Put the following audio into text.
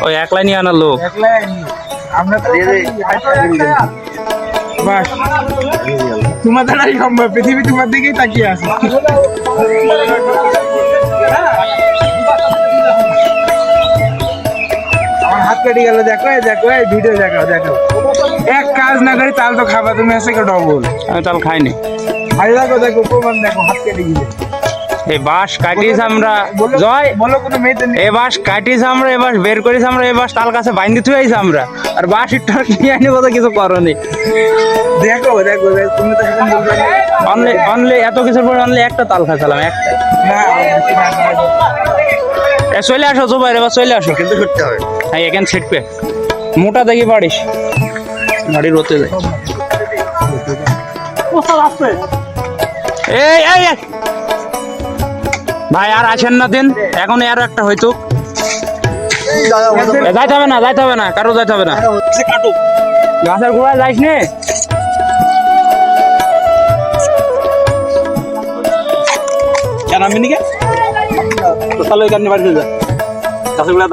ওই একলাই নিয়ে আনার লোক। তোমার দ্বারাই সম্ভব, পৃথিবী তোমার দিকেই তাকিয়ে আছে। আমার হাত কেটে গেল, দেখো দেখো এই ভিডিও দেখাও দেখো। এক কাজ না করে তাল তো খাবা তুমি, এসে ডবল। আমি তাল খাইনি। ভাই দেখো দেখো প্রমাণ দেখো, হাত কেটে গেলে। এই বাঁশ কাটিস আমরা জয় বলো কোনো মেয়েতে এই বাঁশ কাটিস আমরা, এ বাঁশ বের করিস আমরা, এই বাঁশ তাল কাছে বাইন্ধে থুয়ে আইছি আমরা, আর বাঁশ ইটটা নিয়ে আনি বলতে কিছু করনি। দেখো দেখো তুমি তো সেদিন বলবে না। অনলি এত কিছুর পর অনলি একটা তাল খাইছিলাম, একটা। চলে আসো জুবাইর, এবার চলে আসো। কিন্তু করতে হবে। হ্যাঁ এখানে ছিটবে মোটা দেখি পারিস, গাড়ি রোতে যায়। এই এই এই। ভাই আর আসেন না দিন, এখন আরো একটা হয়তো। যাইতে হবে না, যাইতে হবে না, কারো যাইতে হবে না। গাছের গোড়ায় যাইস নে। কেন আমি নিকে তো তাহলে এখানে বাড়িতে যা গাছের গোড়ায়